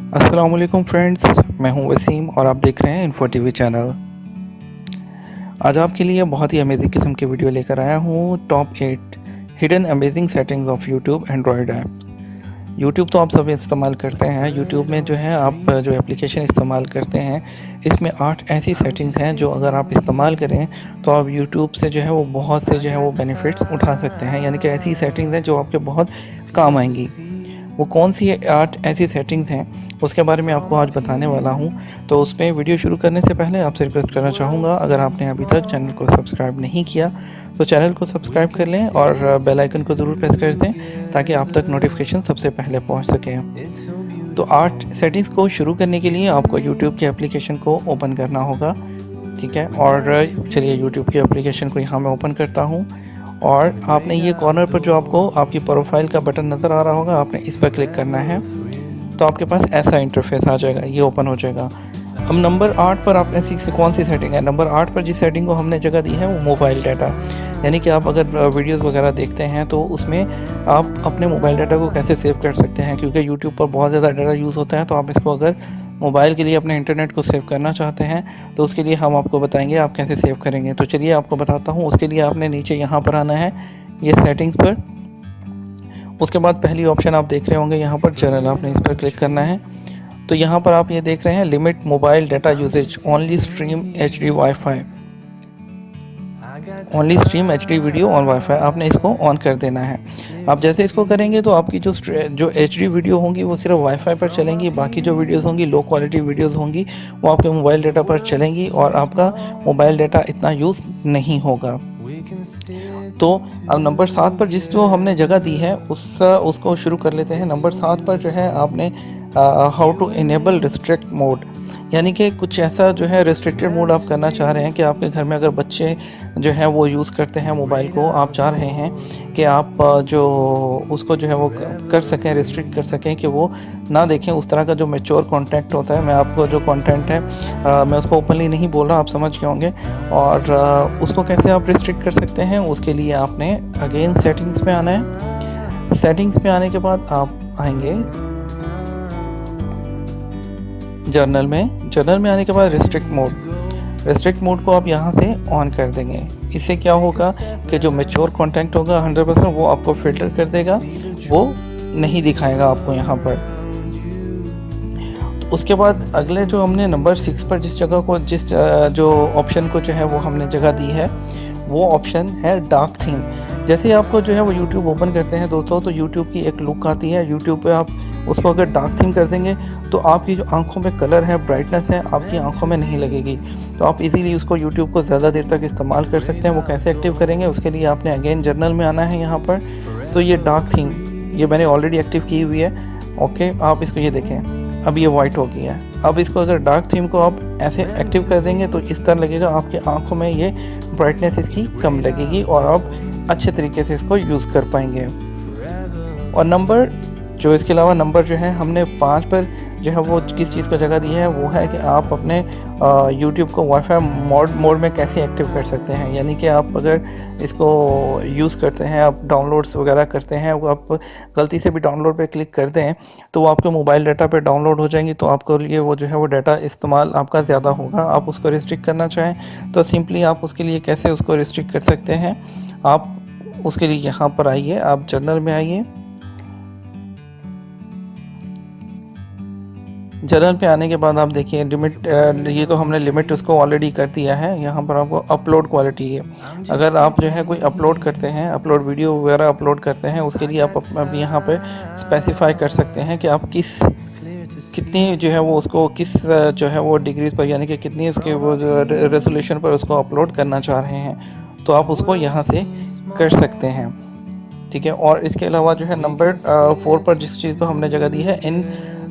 अस्सलाम वालेकुम फ्रेंड्स, मैं हूं वसीम और आप देख रहे हैं इन्फो टीवी चैनल। आज आपके लिए बहुत ही अमेजिंग किस्म की वीडियो लेकर आया हूं। Top 8 hidden amazing settings of YouTube Android apps. YouTube तो आप सब इस्तेमाल करते हैं। यूट्यूब में जो है आप जो एप्लीकेशन इस्तेमाल करते हैं, इसमें 8 ऐसी सेटिंग्स हैं जो अगर आप इस्तेमाल करें तो आप यूट्यूब से जो है वो बहुत से जो है वो बेनिफिट्स उठा सकते हैं। यानी कि ऐसी सेटिंग्स हैं जो आपके बहुत काम आएंगी। वो कौन सी 8 ऐसी सेटिंग्स हैं उसके बारे में आपको आज बताने वाला हूं। तो उसमें वीडियो शुरू करने से पहले आपसे रिक्वेस्ट करना चाहूँगा, अगर आपने अभी तक चैनल को सब्सक्राइब नहीं किया तो चैनल को सब्सक्राइब कर लें और बेल आइकन को ज़रूर प्रेस कर दें ताकि आप तक नोटिफिकेशन सबसे पहले पहुंच सकें। तो 8 सेटिंग्स को शुरू करने के लिए आपको यूट्यूब की एप्लीकेशन को ओपन करना होगा। ठीक है, और चलिए यूट्यूब की एप्लीकेशन को यहाँ मैं ओपन करता हूँ और आपने ये कॉर्नर पर जो आपको आपकी प्रोफाइल का बटन नज़र आ रहा होगा, आपने इस पर क्लिक करना है तो आपके पास ऐसा इंटरफेस आ जाएगा, ये ओपन हो जाएगा। अब नंबर 8 पर आप ऐसी से कौन सी सेटिंग है? नंबर 8 पर जिस सेटिंग को हमने जगह दी है वो मोबाइल डाटा। यानी कि आप अगर वीडियोस वगैरह देखते हैं तो उसमें आप अपने मोबाइल डाटा को कैसे सेव कर सकते हैं, क्योंकि यूट्यूब पर बहुत ज़्यादा डाटा यूज़ होता है। तो आप इसको अगर मोबाइल के लिए अपने इंटरनेट को सेव करना चाहते हैं तो उसके लिए हम आपको बताएंगे आप कैसे सेव करेंगे। तो चलिए आपको बताता हूँ। उसके लिए आपने नीचे यहाँ पर आना है, ये सेटिंग्स पर। उसके बाद पहली ऑप्शन आप देख रहे होंगे यहाँ पर चैनल, आपने इस पर क्लिक करना है। तो यहाँ पर आप ये देख रहे हैं limit mobile data usage, only stream HD wifi, only stream HD video on wifi, आपने इसको ऑन कर देना है। आप जैसे इसको करेंगे तो आपकी जो एचडी वीडियो होंगी वो सिर्फ वाईफाई पर चलेंगी। बाकी जो वीडियोस होंगी, लो क्वालिटी वीडियोस होंगी, वो आपके मोबाइल डाटा पर चलेंगी और आपका मोबाइल डाटा इतना यूज़ नहीं होगा। तो अब नंबर 7 पर जिस जो हमने जगह दी है उसको शुरू कर लेते हैं। नंबर 7 पर जो है आपने how to enable restrict mode, यानी कि कुछ ऐसा जो है रिस्ट्रिक्टेड मोड आप करना चाह रहे हैं कि आपके घर में अगर बच्चे जो हैं वो यूज़ करते हैं मोबाइल को, आप चाह रहे हैं कि आप जो उसको जो है वो कर सकें, रिस्ट्रिक्ट कर सकें कि वो ना देखें उस तरह का जो मैच्योर कंटेंट होता है। मैं आपको जो कंटेंट है मैं उसको ओपनली नहीं बोल रहा, आप समझ के होंगे। और उसको कैसे आप रिस्ट्रिक्ट कर सकते हैं, उसके लिए आपने अगेन सेटिंग्स में आना है। सेटिंग्स में आने के बाद आप आएंगे जर्नल में आने के बाद रिस्ट्रिक्ट मोड को आप यहाँ से ऑन कर देंगे। इससे क्या होगा कि जो मैच्योर कंटेंट होगा 100% वो आपको फिल्टर कर देगा, वो नहीं दिखाएगा आपको यहाँ पर। तो उसके बाद अगले जो हमने नंबर 6 पर जिस जो ऑप्शन को जो है वो हमने जगह दी है, वो ऑप्शन है डार्क थीम। जैसे आपको जो है वो यूट्यूब ओपन करते हैं दोस्तों, तो यूट्यूब की एक लुक आती है। यूट्यूब पे आप उसको अगर डार्क थीम कर देंगे तो आपकी जो आंखों में कलर है, ब्राइटनेस है, आपकी आंखों में नहीं लगेगी। तो आप इजीली उसको यूट्यूब को ज़्यादा देर तक इस्तेमाल कर सकते हैं। वो कैसे एक्टिव करेंगे, उसके लिए आपने अगेन जर्नल में आना है यहाँ पर। तो ये डार्क थीम ये मैंने ऑलरेडी एक्टिव की हुई है। ओके, आप इसको ये देखें, अब ये वाइट हो गया है। अब इसको अगर डार्क थीम को आप ऐसे एक्टिव कर देंगे तो इस तरह लगेगा, आपकी आंखों में ये ब्राइटनेस इसकी कम लगेगी और आप अच्छे तरीके से इसको यूज़ कर पाएंगे। और नंबर जो इसके अलावा नंबर जो है हमने 5 पर जो है वो किस चीज़ को जगह दी है, वो है कि आप अपने यूट्यूब को वाईफाई मोड में कैसे एक्टिव कर सकते हैं। यानी कि आप अगर इसको यूज़ करते हैं, आप डाउनलोड्स वगैरह करते हैं, वो आप गलती से भी डाउनलोड पे क्लिक कर दें तो वो आपके मोबाइल डाटा पे डाउनलोड हो जाएंगी। तो आपको लिए वो जो है वो डाटा इस्तेमाल आपका ज़्यादा होगा। आप उसको रिस्ट्रिक्ट करना चाहें तो सिंपली आप उसके लिए कैसे उसको रिस्ट्रिक्ट कर सकते हैं, आप उसके लिए यहाँ पर आइए, आप जर्नल में आइए। जर्नल पे आने के बाद आप देखिए लिमिट, ये तो हमने लिमिट उसको ऑलरेडी कर दिया है। यहाँ पर आपको अपलोड क्वालिटी है। अगर आप जो है कोई अपलोड करते हैं, अपलोड वीडियो वगैरह अपलोड करते हैं, उसके लिए आप यहाँ पे स्पेसिफाई कर सकते हैं कि आप कितनी जो है वो उसको किस जो है वो डिग्रीज पर, यानी कि कितनी उसके वो रेजोल्यूशन पर उसको अपलोड करना चाह रहे हैं, तो आप उसको यहाँ से कर सकते हैं। ठीक है, और इसके अलावा जो है नंबर 4 पर जिस चीज़ को हमने जगह दी है,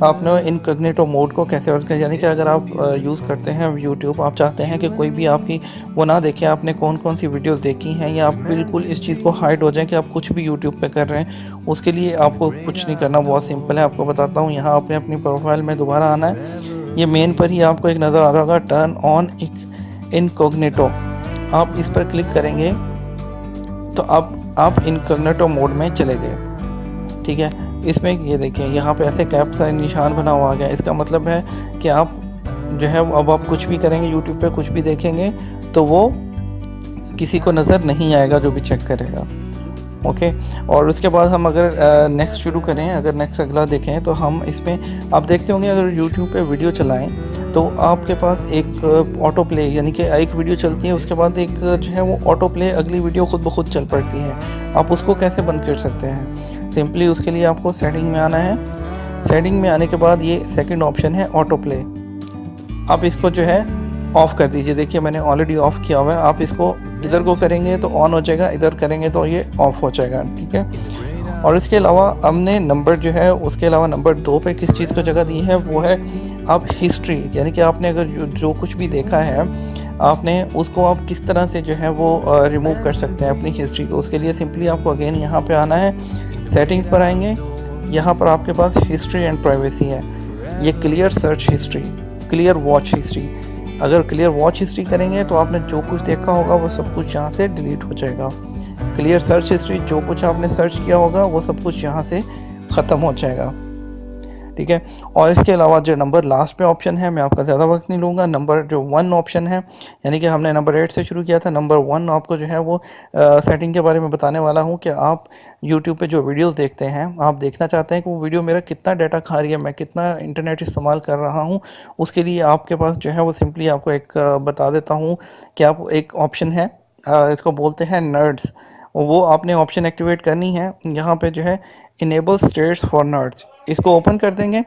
आपने इनकॉग्निटो मोड को कैसे ऑन करें। यानी कि अगर आप यूज़ करते हैं यूट्यूब, आप चाहते हैं कि कोई भी आपकी वो ना देखे आपने कौन कौन सी वीडियोस देखी हैं, या आप बिल्कुल इस चीज़ को हाइड हो जाए कि आप कुछ भी यूट्यूब पे कर रहे हैं, उसके लिए आपको कुछ नहीं करना, बहुत सिंपल है। आपको बताता हूँ, यहाँ आपने अपनी प्रोफाइल में दोबारा आना है। ये मेन पर ही आपको एक नज़र आ रहा होगा, टर्न ऑन इनकॉग्निटो, आप इस पर क्लिक करेंगे तो अब आप इनकॉग्निटो मोड में चले गए। ठीक है, इसमें ये देखिए यहाँ पे ऐसे कैप का निशान बना हुआ आ गया। इसका मतलब है कि आप जो है अब आप कुछ भी करेंगे यूट्यूब पे, कुछ भी देखेंगे तो वो किसी को नज़र नहीं आएगा जो भी चेक करेगा। ओके। और उसके बाद हम अगर नेक्स्ट शुरू करें, अगर नेक्स्ट अगला देखें तो हम इसमें आप देखते होंगे अगर यूट्यूब पे वीडियो चलाएं तो आपके पास एक ऑटो प्ले, यानी कि एक वीडियो चलती है उसके बाद एक जो है वो ऑटो प्ले अगली वीडियो खुद ब खुद चल पड़ती है। आप उसको कैसे बंद कर सकते हैं? सिंपली उसके लिए आपको सेटिंग में आना है। सेटिंग में आने के बाद ये सेकंड ऑप्शन है ऑटो प्ले, आप इसको जो है ऑफ़ कर दीजिए। देखिए मैंने ऑलरेडी ऑफ़ किया हुआ है। आप इसको इधर को करेंगे तो ऑन हो जाएगा, इधर करेंगे तो ये ऑफ़ हो जाएगा, ठीक है। और इसके अलावा हमने नंबर जो है उसके अलावा नंबर 2 पे किस चीज़ को जगह दी है वो है आप हिस्ट्री, यानी कि आपने अगर जो कुछ भी देखा है आपने उसको आप किस तरह से जो है वो रिमूव कर सकते हैं अपनी हिस्ट्री को। उसके लिए सिंपली आपको अगेन यहाँ पे आना है, सेटिंग्स पर आएंगे, यहाँ पर आपके पास हिस्ट्री एंड प्राइवेसी है। ये clear search history, clear watch history, अगर क्लियर वॉच हिस्ट्री करेंगे तो आपने जो कुछ देखा होगा वो सब कुछ यहाँ से डिलीट हो जाएगा। क्लियर सर्च हिस्ट्री, जो कुछ आपने सर्च किया होगा वो सब कुछ यहाँ से ख़त्म हो जाएगा, ठीक है। और इसके अलावा जो नंबर लास्ट पे ऑप्शन है, मैं आपका ज़्यादा वक्त नहीं लूँगा, नंबर जो 1 ऑप्शन है, यानी कि हमने नंबर 8 से शुरू किया था, नंबर 1 आपको जो है वो सेटिंग के बारे में बताने वाला हूँ कि आप यूट्यूब पे जो वीडियोस देखते हैं, आप देखना चाहते हैं कि वो वीडियो मेरा कितना डाटा खा रही है, मैं कितना इंटरनेट इस्तेमाल कर रहा हूँ। उसके लिए आपके पास जो है वो सिंपली आपको एक बता देता हूँ कि आप एक ऑप्शन है, इसको बोलते हैं नर्ड्स, वो आपने ऑप्शन एक्टिवेट करनी है। यहाँ पे जो है इनेबल स्टेट्स फॉर नर्ड्स, इसको ओपन कर देंगे,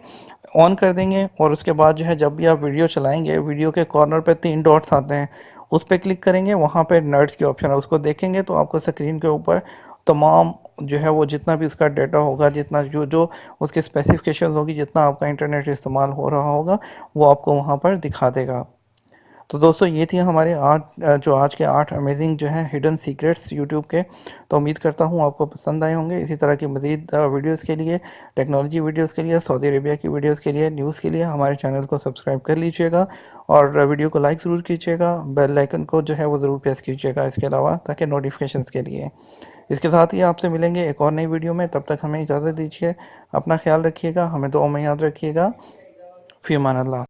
ऑन कर देंगे, और उसके बाद जो है जब भी आप वीडियो चलाएंगे वीडियो के कॉर्नर पे 3 डॉट्स आते हैं, उस पर क्लिक करेंगे, वहाँ पे नर्ड्स की ऑप्शन है, उसको देखेंगे तो आपको स्क्रीन के ऊपर तमाम जो है वो जितना भी उसका डाटा होगा, जितना जो जो उसके स्पेसिफिकेशंस होगी, जितना आपका इंटरनेट इस्तेमाल हो रहा होगा वो आपको वहाँ पर दिखा देगा। तो दोस्तों ये थी हमारे आज के 8 अमेजिंग जो है हिडन सीक्रेट्स यूट्यूब के। तो उम्मीद करता हूँ आपको पसंद आए होंगे। इसी तरह की मज़ीद वीडियोस के लिए, टेक्नोलॉजी वीडियोस के लिए, सऊदी अरेबिया की वीडियोस के लिए, न्यूज़ के लिए हमारे चैनल को सब्सक्राइब कर लीजिएगा और वीडियो को लाइक ज़रूर कीजिएगा, बेल आइकन को जो है वो ज़रूर प्रेस कीजिएगा इसके अलावा, ताकि नोटिफिकेशन के लिए। इसके साथ ही आपसे मिलेंगे एक और नई वीडियो में, तब तक हमें इजाज़त दीजिए। अपना ख्याल रखिएगा, हमें दुआ में याद रखिएगा। फ़ी अमान अल्लाह।